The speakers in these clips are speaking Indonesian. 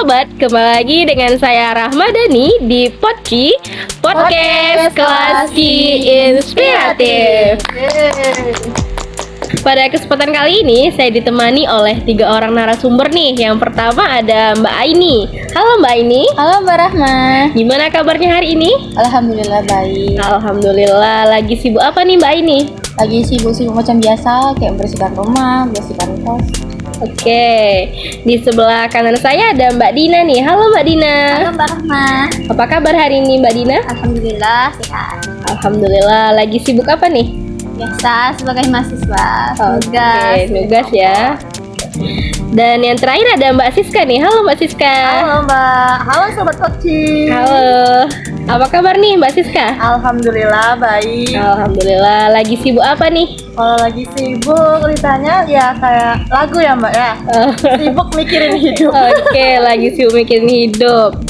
sobat, kembali lagi dengan saya Rahmadani di Podcast Kelas Ki Inspiratif. Pada kesempatan kali ini saya ditemani oleh 3 orang narasumber nih. Yang pertama ada Mbak Aini. Halo Mbak Aini. Halo Mbak Rahma. Gimana kabarnya hari ini? Alhamdulillah baik. Alhamdulillah. Lagi sibuk apa nih Mbak Aini? Lagi sibuk-sibuk macam biasa, kayak membersihkan rumah, membersihkan kos. Oke, di sebelah kanan saya ada Mbak Dina nih. Halo Mbak Dina. Halo Mbak Rahma. Apa kabar hari ini Mbak Dina? Alhamdulillah sehat. Alhamdulillah. Lagi sibuk apa nih? Biasa sebagai mahasiswa. Tugas ya. Dan yang terakhir ada Mbak Siska nih. Halo Mbak Siska. Halo Mbak. Halo Sobat Koci. Halo. Apa kabar nih Mbak Siska? Alhamdulillah baik. Alhamdulillah. Lagi sibuk apa nih? Kalau lagi sibuk ditanya ya kayak lagu ya Mbak ya. Sibuk mikirin hidup. Oke, lagi sibuk mikirin hidup.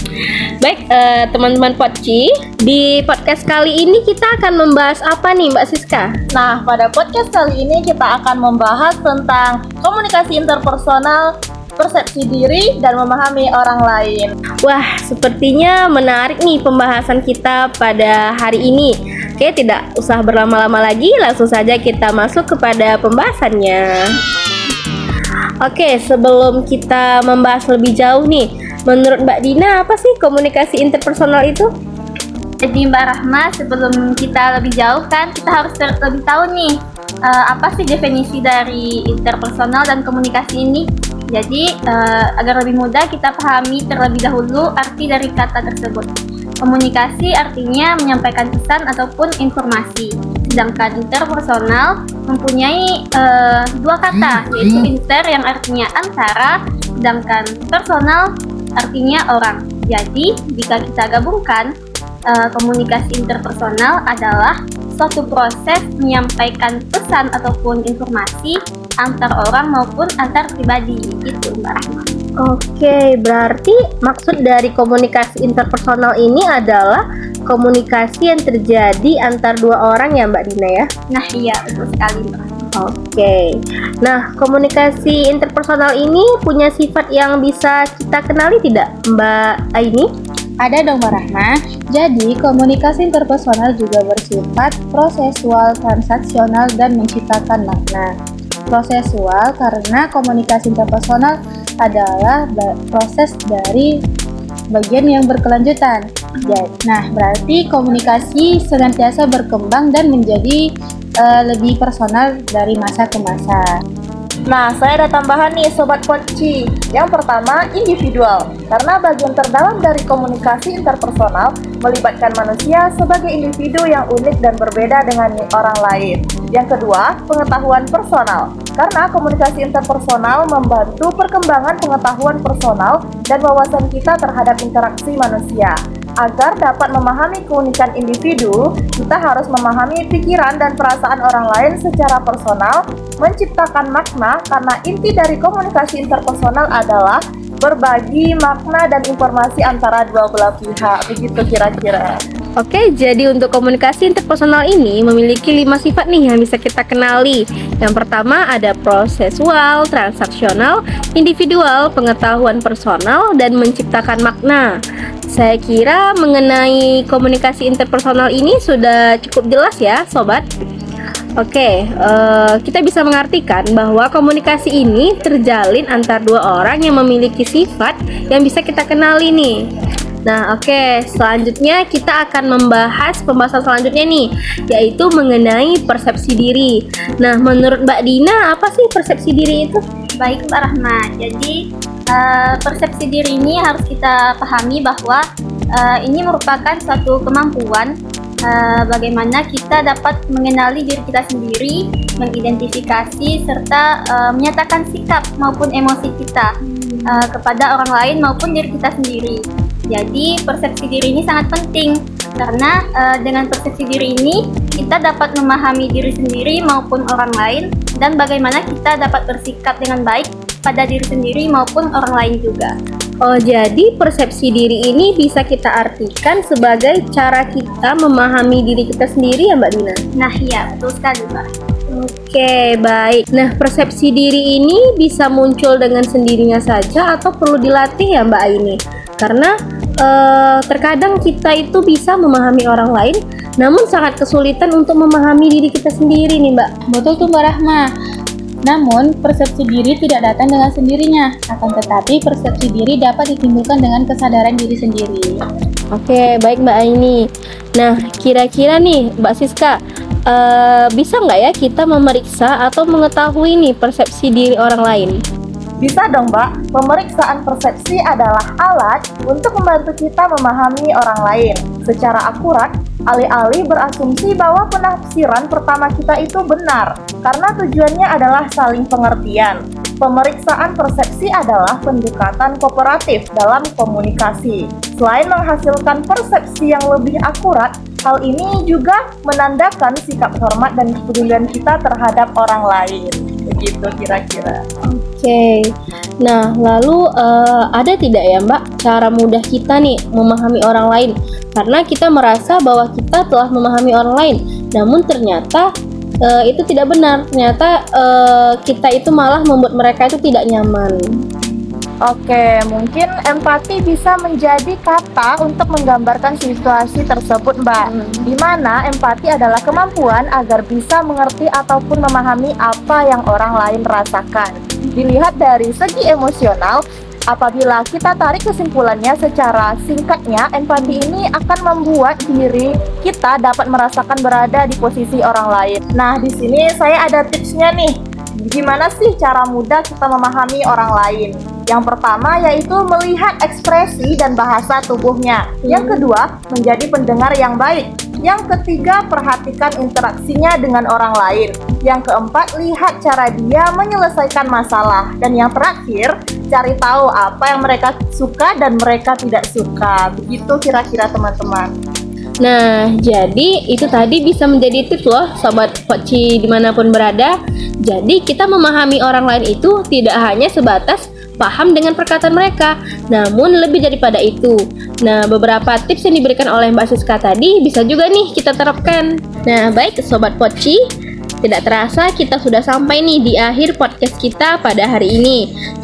Baik, teman-teman Poci, di podcast kali ini kita akan membahas apa nih Mbak Siska? Nah, pada podcast kali ini kita akan membahas tentang komunikasi interpersonal, persepsi diri, dan memahami orang lain. Wah, sepertinya menarik nih pembahasan kita pada hari ini. Oke, tidak usah berlama-lama lagi, langsung saja kita masuk kepada pembahasannya. Oke, sebelum kita membahas lebih jauh nih, menurut Mbak Dina apa sih komunikasi interpersonal itu? Jadi Mbak Rahma, sebelum kita lebih jauh kan kita harus lebih tahu nih apa sih definisi dari interpersonal dan komunikasi ini. Jadi agar lebih mudah kita pahami terlebih dahulu arti dari kata tersebut. Komunikasi artinya menyampaikan pesan ataupun informasi. Sedangkan interpersonal mempunyai 2 kata, yaitu inter yang artinya antara, sedangkan personal artinya orang. Jadi jika kita gabungkan, komunikasi interpersonal adalah suatu proses menyampaikan pesan ataupun informasi antar orang maupun antar pribadi. Itu Mbak Rahma. Oke, berarti maksud dari komunikasi interpersonal ini adalah komunikasi yang terjadi antar 2 orang ya Mbak Dina ya? Nah iya, betul sekali Mbak. Oke, nah komunikasi interpersonal ini punya sifat yang bisa kita kenali tidak Mbak Aini? Ada dong Mbak Rahma. Jadi komunikasi interpersonal juga bersifat prosesual, transaksional, dan menciptakan makna. Prosesual karena komunikasi interpersonal adalah proses dari bagian yang berkelanjutan. Nah, berarti komunikasi senantiasa berkembang dan menjadi lebih personal dari masa ke masa. Nah, saya ada tambahan nih Sobat Poci. Yang pertama, individual. Karena bagian terdalam dari komunikasi interpersonal melibatkan manusia sebagai individu yang unik dan berbeda dengan orang lain. Yang kedua, pengetahuan personal. Karena komunikasi interpersonal membantu perkembangan pengetahuan personal dan wawasan kita terhadap interaksi manusia. Agar dapat memahami keunikan individu, kita harus memahami pikiran dan perasaan orang lain secara personal, menciptakan makna, karena inti dari komunikasi interpersonal adalah berbagi makna dan informasi antara dua belah pihak. Begitu kira-kira. Oke, jadi untuk komunikasi interpersonal ini memiliki 5 sifat nih yang bisa kita kenali. Yang pertama ada prosesual, transaksional, individual, pengetahuan personal, dan menciptakan makna. Saya kira mengenai komunikasi interpersonal ini sudah cukup jelas ya, Sobat. Oke, kita bisa mengartikan bahwa komunikasi ini terjalin antar 2 orang yang memiliki sifat yang bisa kita kenali nih. Nah, oke, selanjutnya kita akan membahas pembahasan selanjutnya nih, yaitu mengenai persepsi diri. Nah, menurut Mbak Dina, apa sih persepsi diri itu? Baik Mbak Rahma, jadi persepsi diri ini harus kita pahami bahwa ini merupakan suatu kemampuan bagaimana kita dapat mengenali diri kita sendiri, mengidentifikasi serta menyatakan sikap maupun emosi kita kepada orang lain maupun diri kita sendiri. Jadi persepsi diri ini sangat penting karena dengan persepsi diri ini kita dapat memahami diri sendiri maupun orang lain dan bagaimana kita dapat bersikap dengan baik pada diri sendiri maupun orang lain juga. Oh, jadi persepsi diri ini bisa kita artikan sebagai cara kita memahami diri kita sendiri ya Mbak Dina? Nah iya, betul sekali Mbak. Oke, baik. Nah, persepsi diri ini bisa muncul dengan sendirinya saja atau perlu dilatih ya Mbak Aini? Karena terkadang kita itu bisa memahami orang lain, namun sangat kesulitan untuk memahami diri kita sendiri nih Mbak. Betul tuh Mbak Rahma. Namun, persepsi diri tidak datang dengan sendirinya, akan tetapi persepsi diri dapat ditimbulkan dengan kesadaran diri sendiri. Oke, baik Mbak Aini. Nah, kira-kira nih Mbak Siska, bisa nggak ya kita memeriksa atau mengetahui nih persepsi diri orang lain? Bisa dong Mbak, pemeriksaan persepsi adalah alat untuk membantu kita memahami orang lain secara akurat, alih-alih berasumsi bahwa penafsiran pertama kita itu benar, karena tujuannya adalah saling pengertian. Pemeriksaan persepsi adalah pendekatan kooperatif dalam komunikasi. Selain menghasilkan persepsi yang lebih akurat, hal ini juga menandakan sikap hormat dan kepedulian kita terhadap orang lain. Begitu kira-kira. Oke, nah lalu ada tidak ya Mbak cara mudah kita nih memahami orang lain? Karena kita merasa bahwa kita telah memahami orang lain, namun ternyata itu tidak benar. Ternyata kita itu malah membuat mereka itu tidak nyaman. Oke, mungkin empati bisa menjadi kata untuk menggambarkan situasi tersebut, Mbak. Di mana empati adalah kemampuan agar bisa mengerti ataupun memahami apa yang orang lain rasakan. Dilihat dari segi emosional, apabila kita tarik kesimpulannya secara singkatnya, empati ini akan membuat diri kita dapat merasakan berada di posisi orang lain. Nah, di sini saya ada tipsnya nih. Gimana sih cara mudah kita memahami orang lain? Yang pertama yaitu melihat ekspresi dan bahasa tubuhnya. Yang kedua, menjadi pendengar yang baik. Yang ketiga, perhatikan interaksinya dengan orang lain. Yang keempat, lihat cara dia menyelesaikan masalah. Dan yang terakhir, cari tahu apa yang mereka suka dan mereka tidak suka. Begitu kira-kira teman-teman. Nah, jadi itu tadi bisa menjadi tips loh Sobat Poci dimanapun berada. Jadi kita memahami orang lain itu tidak hanya sebatas paham dengan perkataan mereka, namun lebih daripada itu. Nah, beberapa tips yang diberikan oleh Mbak Siska tadi bisa juga nih kita terapkan. Nah, baik Sobat Poci, tidak terasa kita sudah sampai nih di akhir podcast kita pada hari ini.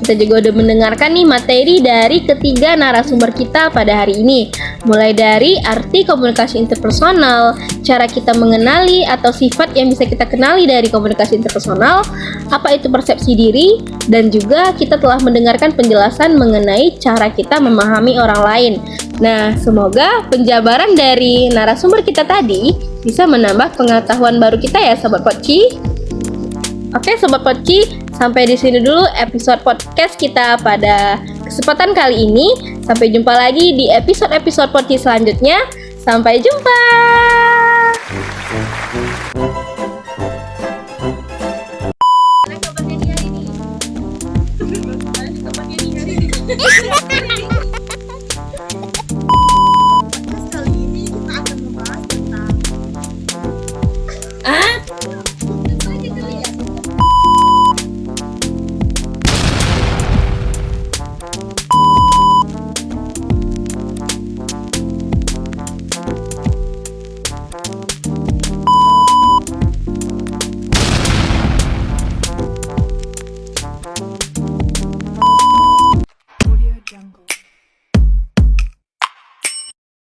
Kita juga udah mendengarkan nih materi dari ketiga narasumber kita pada hari ini. Mulai dari arti komunikasi interpersonal, cara kita mengenali atau sifat yang bisa kita kenali dari komunikasi interpersonal, apa itu persepsi diri, dan juga kita telah mendengarkan penjelasan mengenai cara kita memahami orang lain. Nah, semoga penjabaran dari narasumber kita tadi bisa menambah pengetahuan baru kita ya Sobat Poci. Oke Sobat Poci, sampai di sini dulu episode podcast kita pada kesempatan kali ini. Sampai jumpa lagi di episode-episode Poci selanjutnya. Sampai jumpa.